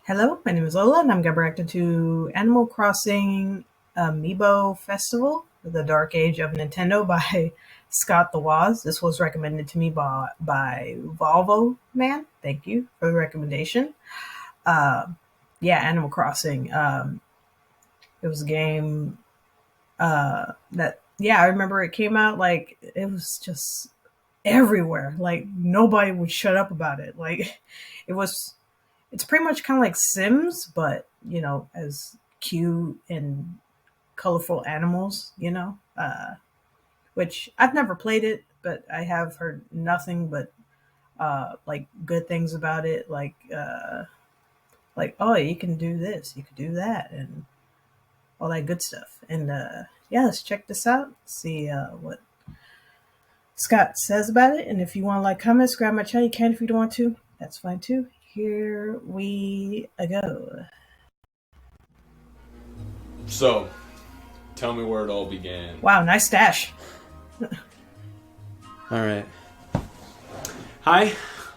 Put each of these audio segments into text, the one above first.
Hello, my name is Lola, and I'm going to react to Animal Crossing Amiibo Festival, The Dark Age of Nintendo by Scott the Woz. This was recommended to me by Volvo Man. Thank you for the recommendation. Uh, yeah, Animal Crossing. It was a game I remember it came out, like, it was just everywhere. Like, nobody would shut up about it. Like, it was it's pretty much kind of like Sims, but as cute and colorful animals. Which I've never played it, but I have heard nothing but like good things about it. Like, oh, you can do this, you can do that, and all that good stuff. And yeah, let's check this out. See what Scott says about it. And if you want to like comments, grab my channel. You can if you don't want to. That's fine too. Here we go. So, tell me where it all began. Wow, nice stash. Alright. Hi,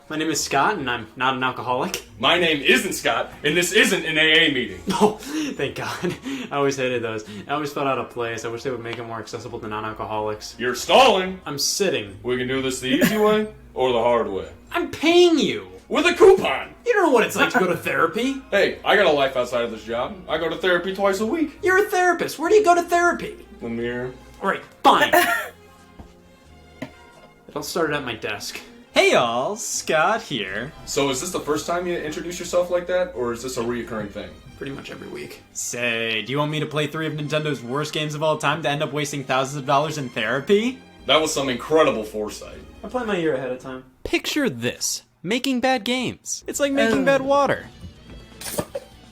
my name is Scott, and I'm not an alcoholic. My name isn't Scott, and this isn't an AA meeting. Oh, thank God. I always hated those. I always felt out of place. I wish they would make it more accessible to non-alcoholics. You're stalling. I'm sitting. We can do this the easy way or the hard way. I'm paying you! With a coupon! You don't know what it's like to go to therapy. Hey, I got a life outside of this job. I go to therapy twice a week. You're a therapist. Where do you go to therapy? The mirror. Alright, fine. It all started at my desk. Hey y'all, Scott here. So is this the first time you introduce yourself like that, or is this a reoccurring thing? Pretty much every week. Say, do you want me to play 3 of Nintendo's worst games of all time to end up wasting thousands of dollars in therapy? That was some incredible foresight. I plan my year ahead of time. Picture this. Making bad games. It's like making bad water.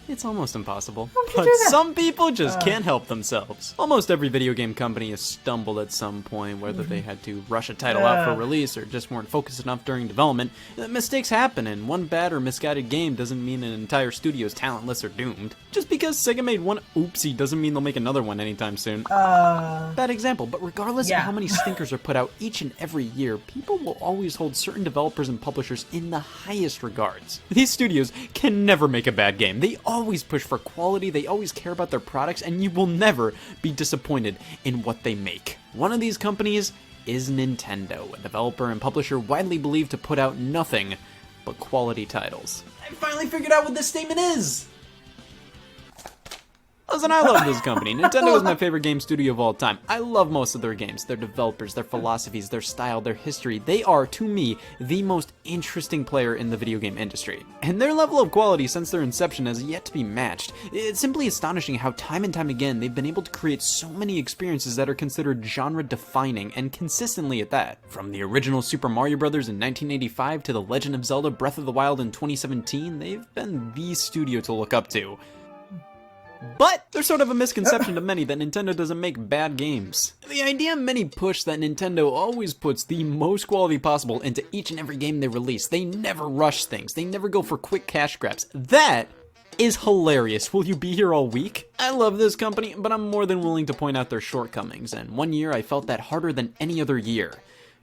It's almost impossible. But some people just can't help themselves. Almost every video game company has stumbled at some point, whether they had to rush a title out for release or just weren't focused enough during development. Mistakes happen, and one bad or misguided game doesn't mean an entire studio is talentless or doomed. Just because Sega made one oopsie doesn't mean they'll make another one anytime soon. Bad example, but regardless of how many stinkers are put out each and every year, people will always hold certain developers and publishers in the highest regards. These studios can never make a bad game. They always push for quality, they always care about their products, and you will never be disappointed in what they make. One of these companies is Nintendo, a developer and publisher widely believed to put out nothing but quality titles. I finally figured out what this statement is! Listen, I love this company. Nintendo is my favorite game studio of all time. I love most of their games, their developers, their philosophies, their style, their history. They are, to me, the most interesting player in the video game industry. And their level of quality since their inception has yet to be matched. It's simply astonishing how time and time again they've been able to create so many experiences that are considered genre-defining, and consistently at that. From the original Super Mario Bros. In 1985 to The Legend of Zelda Breath of the Wild in 2017, they've been the studio to look up to. But there's sort of a misconception to many that Nintendo doesn't make bad games. The idea many push that Nintendo always puts the most quality possible into each and every game they release. They never rush things. They never go for quick cash grabs. That is hilarious. Will you be here all week? I love this company, but I'm more than willing to point out their shortcomings, and one year I felt that harder than any other year.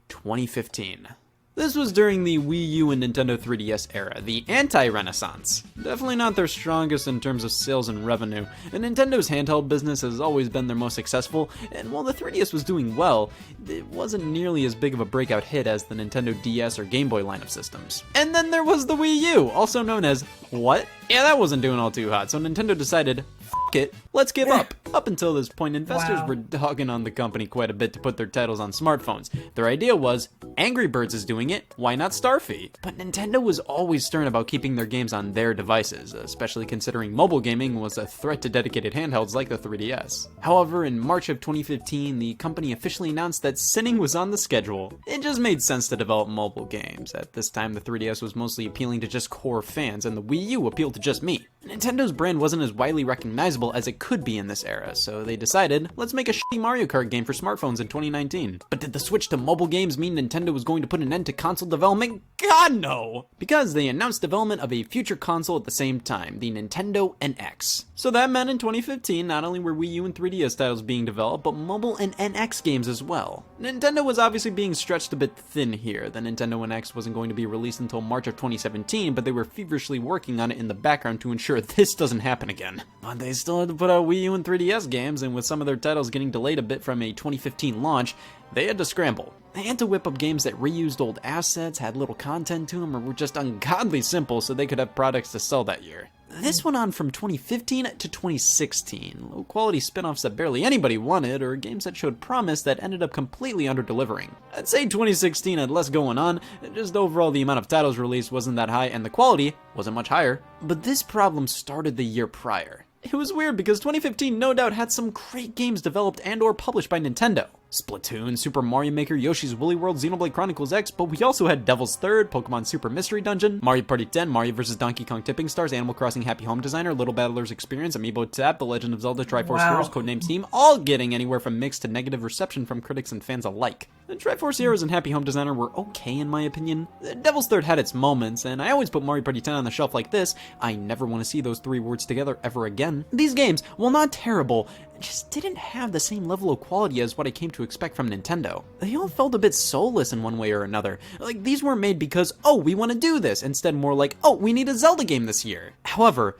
2015. This was during the Wii U and Nintendo 3DS era, the anti-renaissance. Definitely not their strongest in terms of sales and revenue, and Nintendo's handheld business has always been their most successful, and while the 3DS was doing well, it wasn't nearly as big of a breakout hit as the Nintendo DS or Game Boy line of systems. And then there was the Wii U, also known as what? Yeah, that wasn't doing all too hot, so Nintendo decided, F it, let's give up. Up until this point, investors were dogging on the company quite a bit to put their titles on smartphones. Their idea was, Angry Birds is doing it, why not Starfy? But Nintendo was always stern about keeping their games on their devices, especially considering mobile gaming was a threat to dedicated handhelds like the 3DS. However, in March of 2015, the company officially announced that sinning was on the schedule. It just made sense to develop mobile games. At this time, the 3DS was mostly appealing to just core fans, and the Wii U appealed to just me. Nintendo's brand wasn't as widely recognizable as it could be in this era, so they decided, let's make a shitty Mario Kart game for smartphones in 2019. But did the switch to mobile games mean Nintendo was going to put an end to console development? God no! Because they announced development of a future console at the same time, the Nintendo NX. So that meant in 2015, not only were Wii U and 3DS titles being developed, but mobile and NX games as well. Nintendo was obviously being stretched a bit thin here. The Nintendo NX wasn't going to be released until March of 2017, but they were feverishly working on it in the background to ensure this doesn't happen again. But they still had to put out Wii U and 3DS games, and with some of their titles getting delayed a bit from a 2015 launch, they had to scramble. They had to whip up games that reused old assets, had little content to them, or were just ungodly simple so they could have products to sell that year. This went on from 2015 to 2016. Low-quality spin-offs that barely anybody wanted, or games that showed promise that ended up completely under-delivering. I'd say 2016 had less going on, just overall the amount of titles released wasn't that high and the quality wasn't much higher. But this problem started the year prior. It was weird because 2015 no doubt had some great games developed and or published by Nintendo. Splatoon, Super Mario Maker, Yoshi's Woolly World, Xenoblade Chronicles X, but we also had Devil's Third, Pokemon Super Mystery Dungeon, Mario Party 10, Mario vs. Donkey Kong Tipping Stars, Animal Crossing Happy Home Designer, Little Battlers Experience, Amiibo Tap, The Legend of Zelda Triforce Heroes, Codename Steam, all getting anywhere from mixed to negative reception from critics and fans alike. The Triforce Heroes and Happy Home Designer were okay in my opinion. Devil's Third had its moments, and I always put Mario Party 10 on the shelf like this. I never want to see those three words together ever again. These games, while not terrible, just didn't have the same level of quality as what I came to expect from Nintendo. They all felt a bit soulless in one way or another. Like, these weren't made because, oh, we want to do this. Instead, more like, oh, we need a Zelda game this year. However,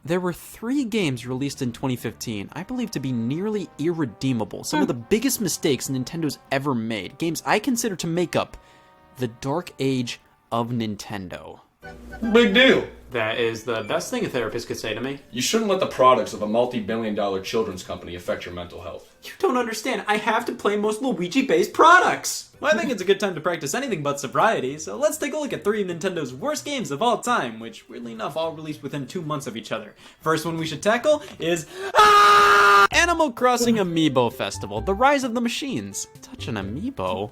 there were 3 games released in 2015 I believe to be nearly irredeemable. Some of the biggest mistakes Nintendo's ever made. Games I consider to make up the dark age of Nintendo. Big deal. That is the best thing a therapist could say to me. You shouldn't let the products of a multi-billion-dollar children's company affect your mental health. You don't understand. I have to play most Luigi-based products. Well, I think it's a good time to practice anything but sobriety, so let's take a look at 3 of Nintendo's worst games of all time, which, weirdly enough, all released within 2 months of each other. First one we should tackle is Animal Crossing Amiibo Festival, The Rise of the Machines. Touch an amiibo?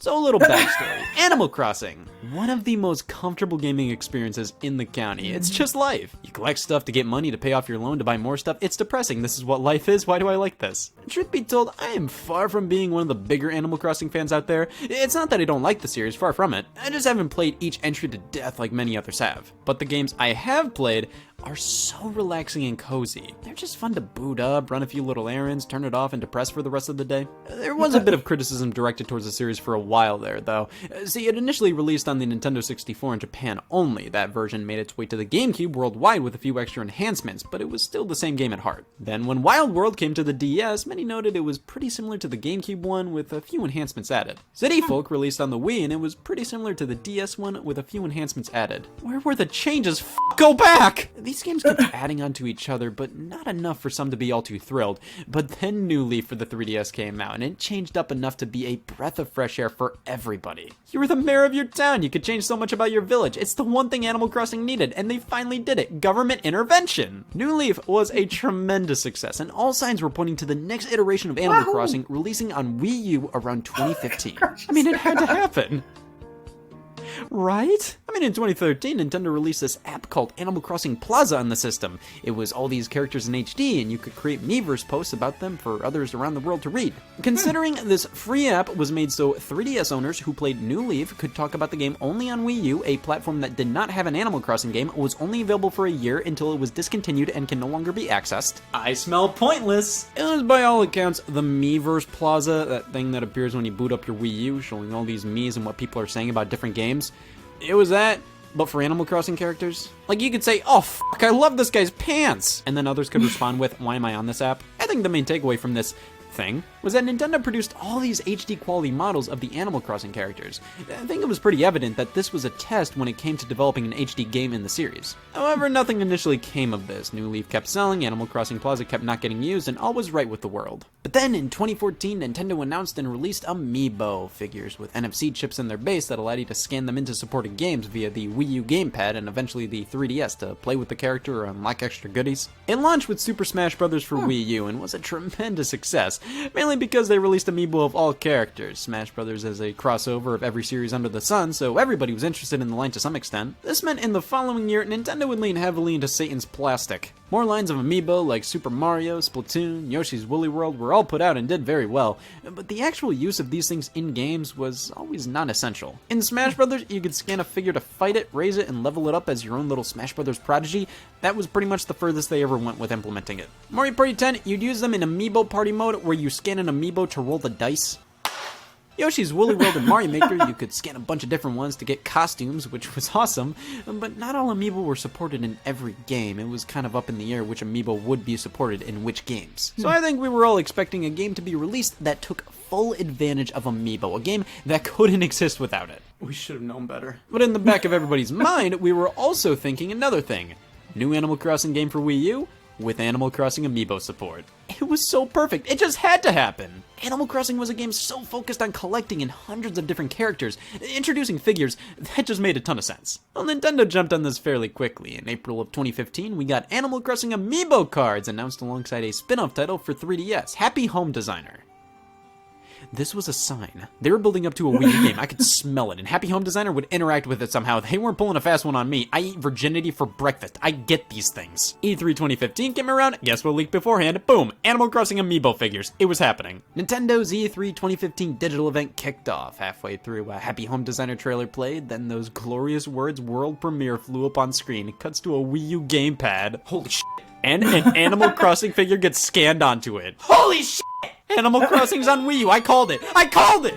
So a little backstory. Animal Crossing. One of the most comfortable gaming experiences in the county. It's just life. You collect stuff to get money to pay off your loan to buy more stuff. It's depressing. This is what life is. Why do I like this? Truth be told, I am far from being one of the bigger Animal Crossing fans out there. It's not that I don't like the series, far from it. I just haven't played each entry to death like many others have. But the games I have played are so relaxing and cozy. They're just fun to boot up, run a few little errands, turn it off, and depress for the rest of the day. There was a bit of criticism directed towards the series for a while there, though. See, it initially released on the Nintendo 64 in Japan only. That version made its way to the GameCube worldwide with a few extra enhancements, but it was still the same game at heart. Then when Wild World came to the DS, many noted it was pretty similar to the GameCube one with a few enhancements added. City Folk released on the Wii, and it was pretty similar to the DS one with a few enhancements added. Where were the changes? Go back! These games kept adding onto each other, but not enough for some to be all too thrilled. But then New Leaf for the 3DS came out, and it changed up enough to be a breath of fresh air for everybody. You were the mayor of your town, you could change so much about your village. It's the one thing Animal Crossing needed, and they finally did it. Government intervention! New Leaf was a tremendous success, and all signs were pointing to the next iteration of Animal Crossing releasing on Wii U around 2015. I mean, it had to happen. Right? I mean, in 2013, Nintendo released this app called Animal Crossing Plaza on the system. It was all these characters in HD, and you could create Miiverse posts about them for others around the world to read. Considering this free app was made so 3DS owners who played New Leaf could talk about the game only on Wii U, a platform that did not have an Animal Crossing game, was only available for a year until it was discontinued and can no longer be accessed. I smell pointless! It was by all accounts the Miiverse Plaza, that thing that appears when you boot up your Wii U, showing all these Miis and what people are saying about different games. It was that, but for Animal Crossing characters. Like, you could say, oh, fuck, I love this guy's pants! And then others could respond with, why am I on this app? I think the main takeaway from this thing was that Nintendo produced all these HD quality models of the Animal Crossing characters. I think it was pretty evident that this was a test when it came to developing an HD game in the series. However, nothing initially came of this. New Leaf kept selling, Animal Crossing Plaza kept not getting used, and all was right with the world. But then in 2014, Nintendo announced and released Amiibo figures with NFC chips in their base that allowed you to scan them into supported games via the Wii U gamepad and eventually the 3DS to play with the character or unlock extra goodies. It launched with Super Smash Bros. For Wii U and was a tremendous success, mainly mainly because they released amiibo of all characters. Smash Brothers as a crossover of every series under the sun, so everybody was interested in the line to some extent. This meant in the following year, Nintendo would lean heavily into Satan's plastic. More lines of amiibo like Super Mario, Splatoon, Yoshi's Woolly World were all put out and did very well, but the actual use of these things in games was always not essential. In Smash Brothers, you could scan a figure to fight it, raise it, and level it up as your own little Smash Brothers prodigy. That was pretty much the furthest they ever went with implementing it. Mario Party 10, you'd use them in Amiibo Party mode, where you scan an amiibo to roll the dice. Yoshi's Woolly World and Mario Maker, you could scan a bunch of different ones to get costumes, which was awesome, but not all amiibo were supported in every game. It was kind of up in the air which amiibo would be supported in which games. So I think we were all expecting a game to be released that took full advantage of amiibo, a game that couldn't exist without it. We should have known better. But in the back of everybody's mind, we were also thinking another thing. New Animal Crossing game for Wii U? With Animal Crossing amiibo support. It was so perfect, it just had to happen! Animal Crossing was a game so focused on collecting in hundreds of different characters, introducing figures, that just made a ton of sense. Well, Nintendo jumped on this fairly quickly. In April of 2015, we got Animal Crossing amiibo cards announced alongside a spin-off title for 3DS, Happy Home Designer. This was a sign. They were building up to a Wii U game. I could smell it, and Happy Home Designer would interact with it somehow. They weren't pulling a fast one on me. I eat virginity for breakfast. I get these things. E3 2015 came around. Guess what leaked beforehand? Boom! Animal Crossing amiibo figures. It was happening. Nintendo's E3 2015 digital event kicked off. Halfway through, a Happy Home Designer trailer played, then those glorious words "World Premiere" flew up on screen. It cuts to a Wii U gamepad. Holy shit. And an Animal Crossing figure gets scanned onto it. Holy shit! Animal Crossing's on Wii U. I called it. I called it!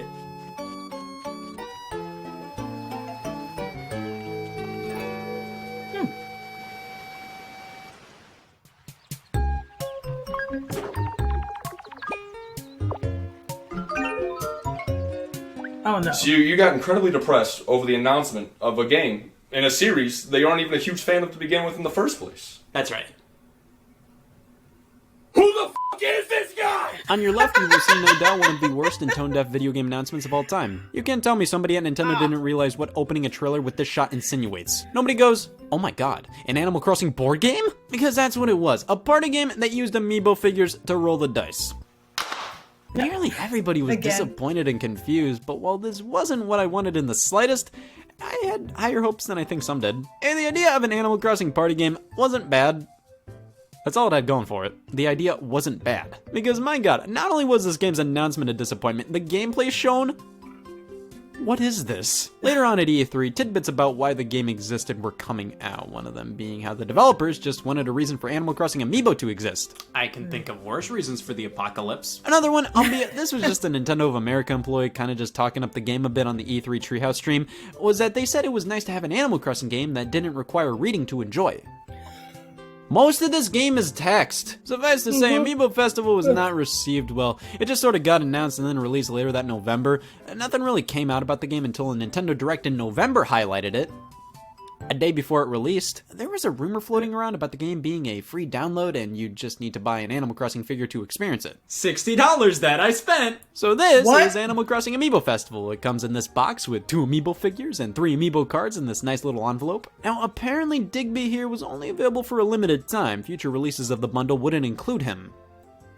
Oh no. So you got incredibly depressed over the announcement of a game in a series that you aren't even a huge fan of to begin with in the first place. That's right. Who the f*** is this guy? On your left, you will see no doubt one of the worst and tone-deaf video game announcements of all time. You can't tell me somebody at Nintendo didn't realize what opening a trailer with this shot insinuates. Nobody goes, oh my god, an Animal Crossing board game? Because that's what it was, a party game that used amiibo figures to roll the dice. Nearly everybody was disappointed and confused, but while this wasn't what I wanted in the slightest, I had higher hopes than I think some did. And the idea of an Animal Crossing party game wasn't bad. That's all it had going for it. The idea wasn't bad. Because my god, not only was this game's announcement a disappointment, the gameplay shown? What is this? Later on at E3, tidbits about why the game existed were coming out, one of them being how the developers just wanted a reason for Animal Crossing amiibo to exist. I can think of worse reasons for the apocalypse. Another one, albeit this was just a Nintendo of America employee kinda just talking up the game a bit on the E3 Treehouse stream, was that they said it was nice to have an Animal Crossing game that didn't require reading to enjoy. Most of this game is text. Suffice to say, Amiibo Festival was not received well. It just sort of got announced and then released later that November. Nothing really came out about the game until a Nintendo Direct in November highlighted it. A day before it released, there was a rumor floating around about the game being a free download and you'd just need to buy an Animal Crossing figure to experience it. $60 that I spent! So this is Animal Crossing Amiibo Festival. It comes in this box with 2 Amiibo figures and 3 Amiibo cards in this nice little envelope. Now apparently Digby here was only available for a limited time. Future releases of the bundle wouldn't include him.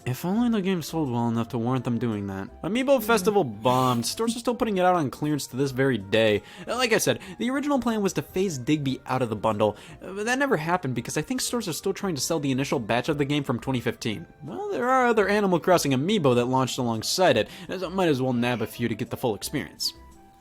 If only the game sold well enough to warrant them doing that. Amiibo Festival bombed. Stores are still putting it out on clearance to this very day. Like I said, the original plan was to phase Digby out of the bundle, but that never happened because I think stores are still trying to sell the initial batch of the game from 2015. Well, there are other Animal Crossing Amiibo that launched alongside it, so I might as well nab a few to get the full experience.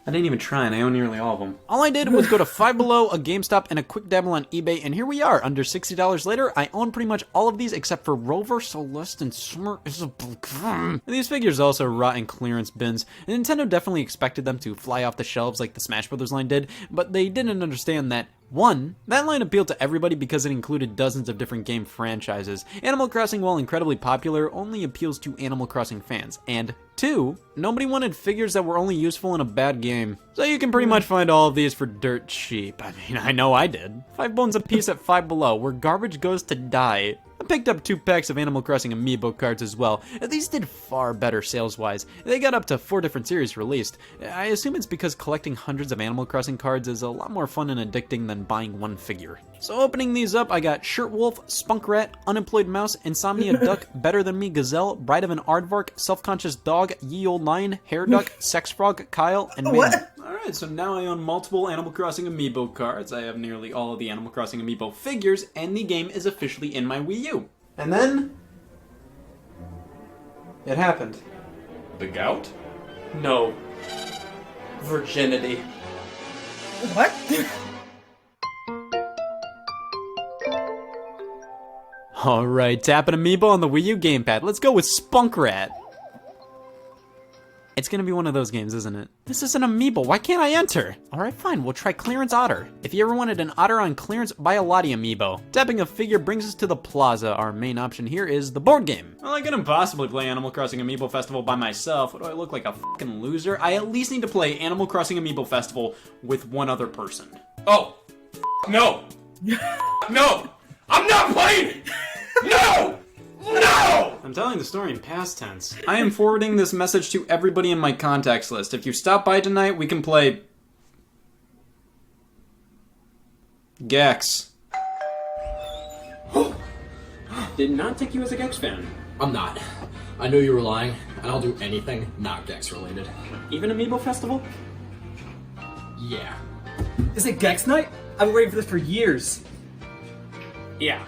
I didn't even try and I own nearly all of them. All I did was go to Five Below, a GameStop, and a quick dabble on eBay, and here we are. Under $60 later, I own pretty much all of these except for Rover, Celeste, and Summer Isabel. These figures also rot in clearance bins. Nintendo definitely expected them to fly off the shelves like the Smash Brothers line did, but they didn't understand that 1. That line appealed to everybody because it included dozens of different game franchises. Animal Crossing, while incredibly popular, only appeals to Animal Crossing fans. And 2. Nobody wanted figures that were only useful in a bad game. So you can pretty much find all of these for dirt cheap. I mean, I know I did. 5 bones a piece at Five Below, where garbage goes to die. picked up 2 packs of Animal Crossing amiibo cards as well. These did far better sales-wise. They got up to 4 different series released. I assume it's because collecting hundreds of Animal Crossing cards is a lot more fun and addicting than buying one figure. So opening these up, I got Shirtwolf, Spunkrat, Unemployed Mouse, Insomnia Duck, Better Than Me Gazelle, Bride of an Aardvark, Self-Conscious Dog, Ye Old Lion, Hair Duck, Sex Frog, Kyle, and Min. Alright, so now I own multiple Animal Crossing amiibo cards. I have nearly all of the Animal Crossing amiibo figures, and the game is officially in my Wii U. And then... it happened. The gout? No. Virginity. What? Alright, tap an amiibo on the Wii U gamepad. Let's go with Spunkrat. It's gonna be one of those games, isn't it? This is an amiibo, why can't I enter? Alright, fine, we'll try Clearance Otter. If you ever wanted an otter on clearance, buy a Lottie amiibo. Tapping a figure brings us to the plaza. Our main option here is the board game. Well, I couldn't possibly play Animal Crossing Amiibo Festival by myself. What do I look like, a fucking loser? I at least need to play Animal Crossing Amiibo Festival with one other person. Oh! No! No! I'm not playing! No! No! I'm telling the story in past tense. I am forwarding this message to everybody in my contacts list. If you stop by tonight, we can play... Gex. Did not take you as a Gex fan. I'm not. I knew you were lying, and I'll do anything not Gex related. Even Amiibo Festival? Yeah. Is it Gex Night? I've been waiting for this for years. Yeah.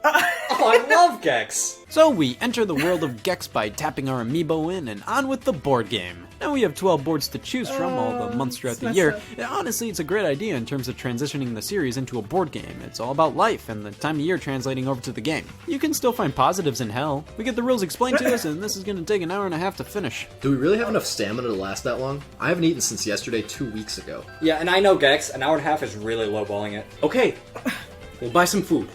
Oh, I love Gex! So we enter the world of Gex by tapping our amiibo in and on with the board game. Now we have 12 boards to choose from all the months throughout the year. Honestly, it's a great idea in terms of transitioning the series into a board game. It's all about life and the time of year translating over to the game. You can still find positives in hell. We get the rules explained to us, and this is going to take an hour and a half to finish. Do we really have enough stamina to last that long? I haven't eaten since yesterday, 2 weeks ago. Yeah, and I know Gex, an hour and a half is really lowballing it. Okay, we'll buy some food.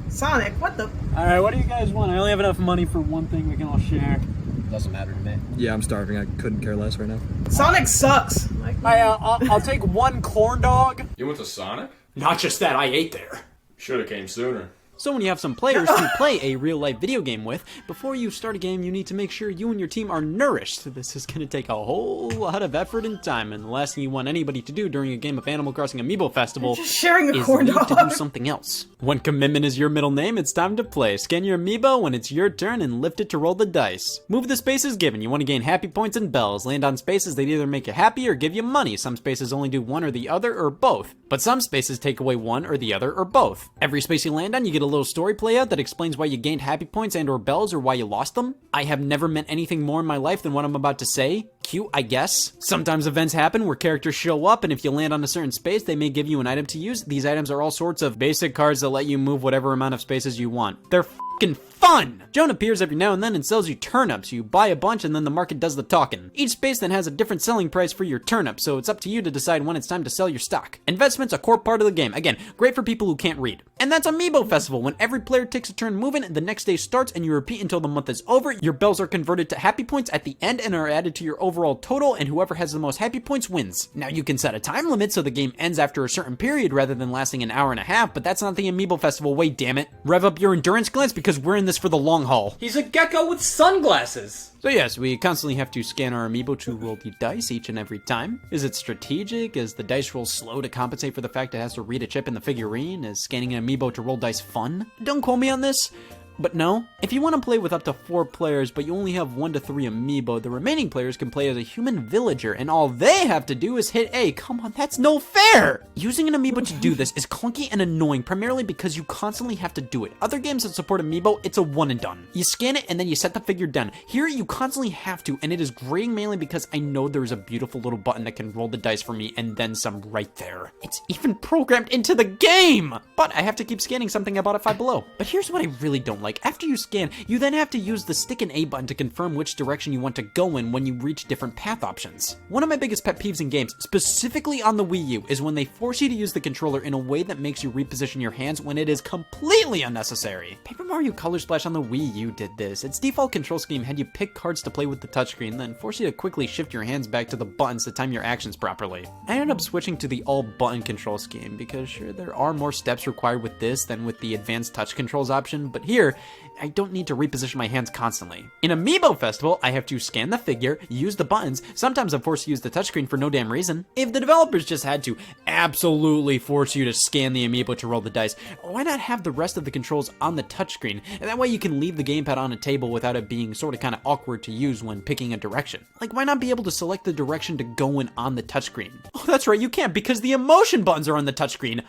Sonic, what the? Alright, what do you guys want? I only have enough money for one thing we can all share. Doesn't matter to me. Yeah, I'm starving. I couldn't care less right now. Sonic sucks. Like, I'll take one corn dog. You went to Sonic? Not just that, I ate there. Should've came sooner. So when you have some players to play a real-life video game with, before you start a game, you need to make sure you and your team are nourished. This is going to take a whole lot of effort and time, and the last thing you want anybody to do during a game of Animal Crossing Amiibo Festival just sharing a is corn need dog. to do something else. When commitment is your middle name, it's time to play. Scan your amiibo when it's your turn and lift it to roll the dice. Move the spaces given. You want to gain happy points and bells. Land on spaces that either make you happy or give you money. Some spaces only do one or the other or both, but some spaces take away one or the other or both. Every space you land on, you get a little story play out that explains why you gained happy points and or bells or why you lost them. I have never meant anything more in my life than what I'm about to say. Cute, I guess. Sometimes events happen where characters show up, and if you land on a certain space, they may give you an item to use. These items are all sorts of basic cards that let you move whatever amount of spaces you want. They're f***ing fun! Joan appears every now and then and sells you turnips. You buy a bunch and then the market does the talking. Each space then has a different selling price for your turnip, so it's up to you to decide when it's time to sell your stock. Investment's a core part of the game. Again, great for people who can't read. And that's Amiibo Festival. When every player takes a turn moving, the next day starts and you repeat until the month is over. Your bells are converted to happy points at the end and are added to your overall total, and whoever has the most happy points wins. Now you can set a time limit so the game ends after a certain period rather than lasting an hour and a half, but that's not the Amiibo Festival way, damn it. Rev up your endurance glance because we're in this for the long haul. He's a gecko with sunglasses! So yes, we constantly have to scan our amiibo to roll the dice each and every time. Is it strategic? Is the dice roll slow to compensate for the fact it has to read a chip in the figurine? Is scanning an amiibo to roll dice fun? Don't quote me on this. But no, if you want to play with up to 4 players, but you only have 1 to 3 amiibo, the remaining players can play as a human villager, and all they have to do is hit A. Come on, that's no fair! Using an amiibo to do this is clunky and annoying, primarily because you constantly have to do it. Other games that support amiibo, it's a one and done. You scan it and then you set the figure down. Here, you constantly have to, and it is grating mainly because I know there's a beautiful little button that can roll the dice for me, and then some right there. It's even programmed into the game! But I have to keep scanning something I bought at Five Below. But here's what I really don't Like, after you scan, you then have to use the stick and A button to confirm which direction you want to go in when you reach different path options. One of my biggest pet peeves in games, specifically on the Wii U, is when they force you to use the controller in a way that makes you reposition your hands when it is completely unnecessary. Paper Mario Color Splash on the Wii U did this. Its default control scheme had you pick cards to play with the touchscreen, then force you to quickly shift your hands back to the buttons to time your actions properly. I ended up switching to the all-button control scheme because sure, there are more steps required with this than with the advanced touch controls option, but here, I don't need to reposition my hands constantly. In Amiibo Festival, I have to scan the figure, use the buttons, sometimes I'm forced to use the touchscreen for no damn reason. If the developers just had to absolutely force you to scan the Amiibo to roll the dice, why not have the rest of the controls on the touchscreen? And that way you can leave the gamepad on a table without it being sort of kind of awkward to use when picking a direction. Like, why not be able to select the direction to go in on the touchscreen? Oh, that's right, you can't because the emotion buttons are on the touchscreen.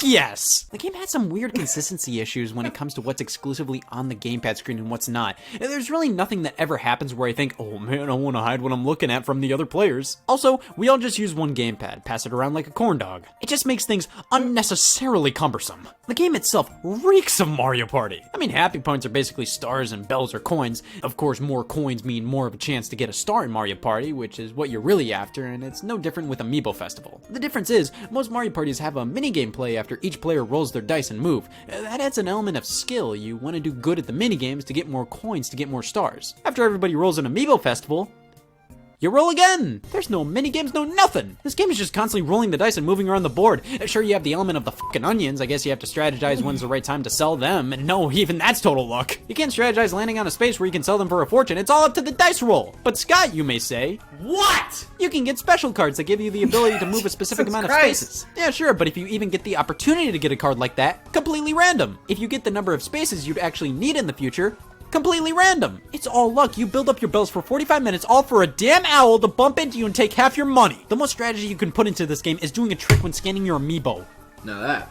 Yes! The game had some weird consistency issues when it comes to what's exclusively on the gamepad screen and what's not. And there's really nothing that ever happens where I think, oh man, I want to hide what I'm looking at from the other players. Also, we all just use one gamepad, pass it around like a corn dog. It just makes things unnecessarily cumbersome. The game itself reeks of Mario Party. I mean, happy points are basically stars and bells are coins. Of course, more coins mean more of a chance to get a star in Mario Party, which is what you're really after, and it's no different with Amiibo Festival. The difference is, most Mario Parties have a minigame play after each player rolls their dice and move. That adds an element of skill. You want to do good at the minigames to get more coins to get more stars. After everybody rolls an Amiibo Festival, you roll again! There's no minigames, no nothing! This game is just constantly rolling the dice and moving around the board. Sure, you have the element of the fucking onions. I guess you have to strategize when's the right time to sell them. And no, even that's total luck. You can't strategize landing on a space where you can sell them for a fortune. It's all up to the dice roll. But Scott, you may say, what? You can get special cards that give you the ability to move a specific amount of spaces. Yeah, sure, but if you even get the opportunity to get a card like that, completely random. If you get the number of spaces you'd actually need in the future, completely random. It's all luck. You build up your bells for 45 minutes, all for a damn owl to bump into you and take half your money. The most strategy you can put into this game is doing a trick when scanning your amiibo. Now that.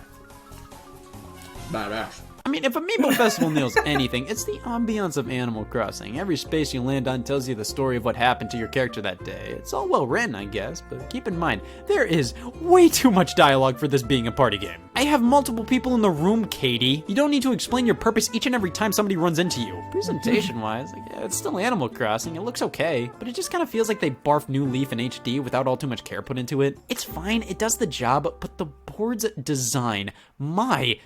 Badass. I mean, if Amiibo Festival nails anything, it's the ambiance of Animal Crossing. Every space you land on tells you the story of what happened to your character that day. It's all well written, I guess, but keep in mind, there is way too much dialogue for this being a party game. I have multiple people in the room, Katie. You don't need to explain your purpose each and every time somebody runs into you. Presentation-wise, like, yeah, it's still Animal Crossing. It looks okay, but it just kind of feels like they barfed New Leaf in HD without all too much care put into it. It's fine, it does the job, but the board's design, my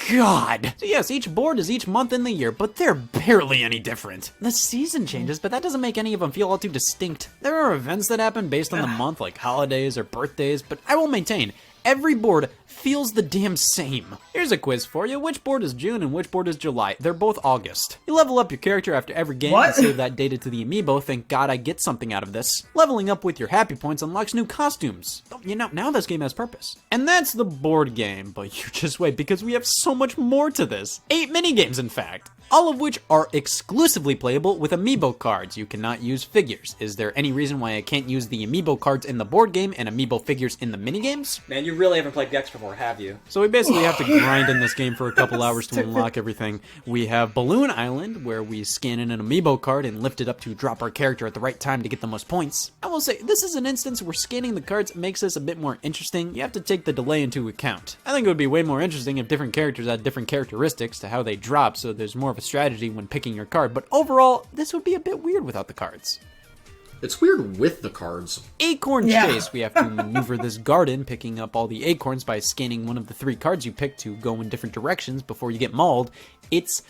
God! So yes, each board is each month in the year, but they're barely any different. The season changes, but that doesn't make any of them feel all too distinct. There are events that happen based on the month, like holidays or birthdays, but I will maintain, every board feels the damn same. Here's a quiz for you. Which board is June and which board is July? They're both August. You level up your character after every game and save that data to the amiibo. Thank God I get something out of this. Leveling up with your happy points unlocks new costumes. You know, now this game has purpose. And that's the board game, but you just wait because we have so much more to this. 8 minigames, in fact. All of which are exclusively playable with amiibo cards. You cannot use figures. Is there any reason why I can't use the amiibo cards in the board game and amiibo figures in the minigames? Man, you really haven't played Gex before, have you? So we basically have to grind in this game for a couple hours to unlock everything. We have Balloon Island, where we scan in an amiibo card and lift it up to drop our character at the right time to get the most points. I will say, this is an instance where scanning the cards makes this a bit more interesting. You have to take the delay into account. I think it would be way more interesting if different characters had different characteristics to how they drop, so there's more of a strategy when picking your card, but overall, this would be a bit weird without the cards. It's weird with the cards. Acorn Chase. We have to maneuver this garden, picking up all the acorns by scanning one of the 3 cards you pick to go in different directions before you get mauled. It's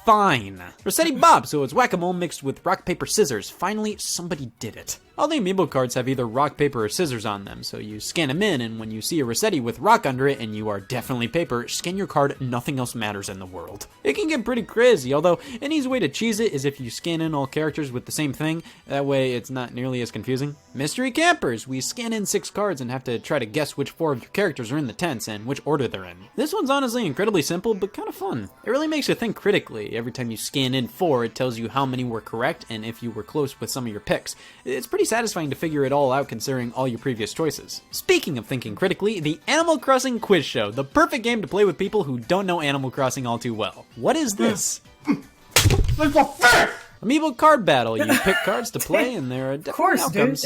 fine. Rossetti Bob, so it's whack-a-mole mixed with rock, paper, scissors. Finally, somebody did it. All the amiibo cards have either rock, paper, or scissors on them, so you scan them in, and when you see a Rossetti with rock under it and you are definitely paper, scan your card, nothing else matters in the world. It can get pretty crazy, although an easy way to cheese it is if you scan in all characters with the same thing. That way it's not nearly as confusing. Mystery Campers. We scan in 6 cards and have to try to guess which 4 of your characters are in the tents and which order they're in. This one's honestly incredibly simple, but kind of fun. It really makes you think critically. Every time you scan in 4, it tells you how many were correct and if you were close with some of your picks. It's pretty satisfying to figure it all out considering all your previous choices. Speaking of thinking critically, the Animal Crossing Quiz Show, the perfect game to play with people who don't know Animal Crossing all too well. What is this? Amiibo card battle. You pick cards to play and there are different outcomes.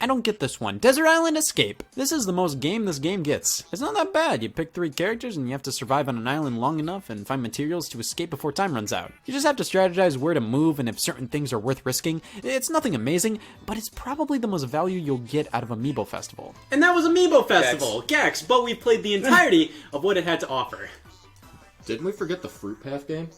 I don't get this one. Desert Island Escape. This is the most game this game gets. It's not that bad. You pick 3 characters and you have to survive on an island long enough and find materials to escape before time runs out. You just have to strategize where to move and if certain things are worth risking. It's nothing amazing, but it's probably the most value you'll get out of Amiibo Festival. And that was Amiibo Festival, Gex, but we played the entirety of what it had to offer. Didn't we forget the Fruit Path game?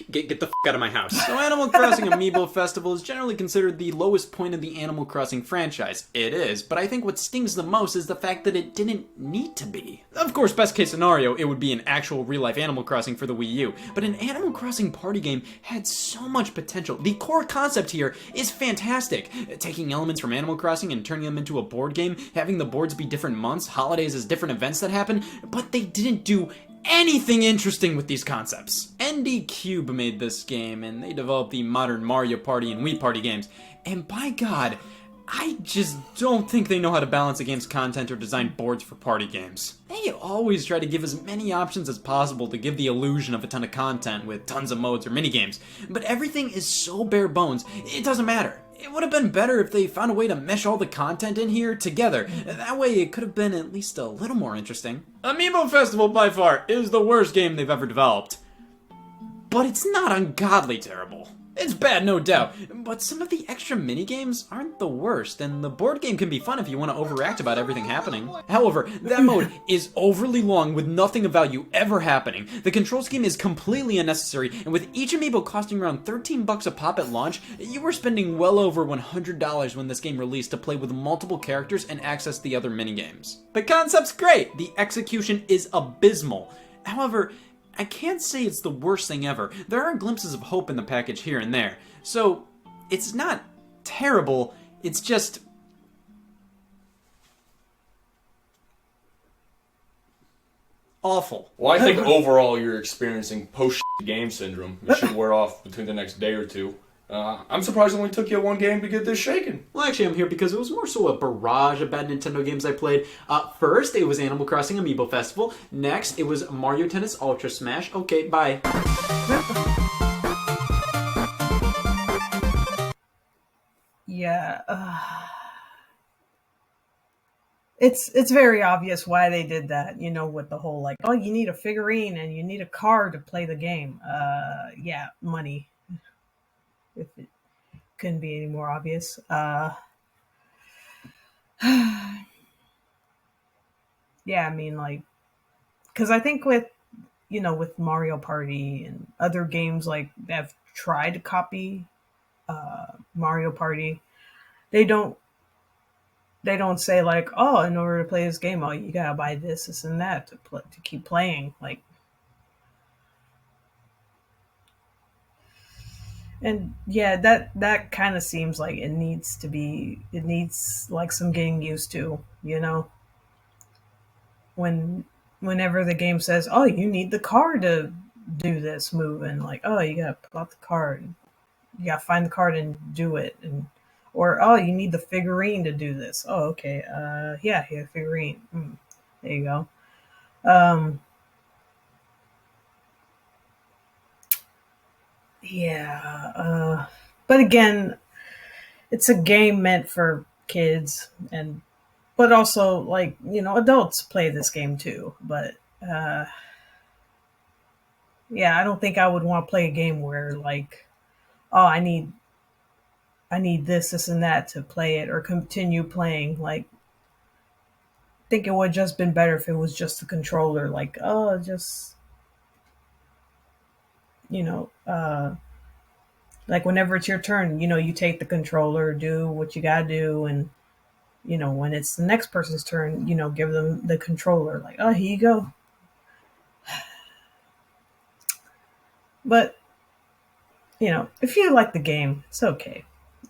Get the f*** out of my house. So Animal Crossing Amiibo Festival is generally considered the lowest point of the Animal Crossing franchise. It is, but I think what stings the most is the fact that it didn't need to be. Of course, best case scenario, it would be an actual real-life Animal Crossing for the Wii U, but an Animal Crossing party game had so much potential. The core concept here is fantastic. Taking elements from Animal Crossing and turning them into a board game, having the boards be different months, holidays as different events that happen, but they didn't do anything interesting with these concepts. ND Cube made this game, and they developed the modern Mario Party and Wii Party games. And by God, I just don't think they know how to balance a game's content or design boards for party games. They always try to give as many options as possible to give the illusion of a ton of content with tons of modes or minigames, but everything is so bare bones, it doesn't matter. It would have been better if they found a way to mesh all the content in here together. That way it could have been at least a little more interesting. Amiibo Festival by far is the worst game they've ever developed. But it's not ungodly terrible. It's bad, no doubt, but some of the extra minigames aren't the worst, and the board game can be fun if you want to overact about everything happening. However, that mode is overly long with nothing of value ever happening. The control scheme is completely unnecessary, and with each amiibo costing around $13 a pop at launch, you were spending well over $100 when this game released to play with multiple characters and access the other minigames. The concept's great, the execution is abysmal. However, I can't say it's the worst thing ever. There are glimpses of hope in the package here and there. So, it's not terrible, it's just awful. Well, I think overall you're experiencing post-game syndrome. It should wear off between the next day or two. I'm surprised it only took you one game to get this shaken. Well, actually, I'm here because it was more so a barrage of bad Nintendo games I played. First, it was Animal Crossing Amiibo Festival. Next, it was Mario Tennis Ultra Smash. Okay, bye. Yeah. It's very obvious why they did that, you know, with the whole like, oh, you need a figurine and you need a card to play the game. Yeah, money. If it couldn't be any more obvious. Yeah, I mean, like, because I think with, you know, with Mario Party and other games like that have tried to copy Mario Party, they don't say like, oh, in order to play this game, oh, you gotta buy this and that to keep playing. Like, and yeah, that kind of seems like it needs like some getting used to, you know. Whenever the game says, oh, you need the card to do this move, and like, oh, you gotta pull out the card, you gotta find the card and do it, and or oh, you need the figurine to do this. Oh, okay, yeah, here, figurine. There you go. Yeah, but again, it's a game meant for kids, but also, like, you know, adults play this game too. But yeah, I don't think I would want to play a game where like, oh, I need this and that to play it or continue playing. Like, I think it would have just been better if it was just the controller. Like, oh, just, you know, like whenever it's your turn, you know, you take the controller, do what you gotta do, and you know, when it's the next person's turn, you know, give them the controller. Like, oh, here you go. But you know, if you like the game, it's okay.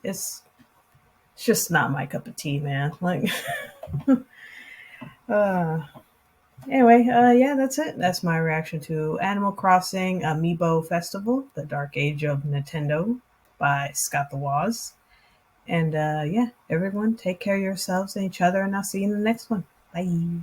It's just not my cup of tea, man. Like, anyway, yeah, that's it. That's my reaction to Animal Crossing Amiibo Festival: The Dark Age of Nintendo by Scott the Woz. And yeah, everyone, take care of yourselves and each other, and I'll see you in the next one. Bye.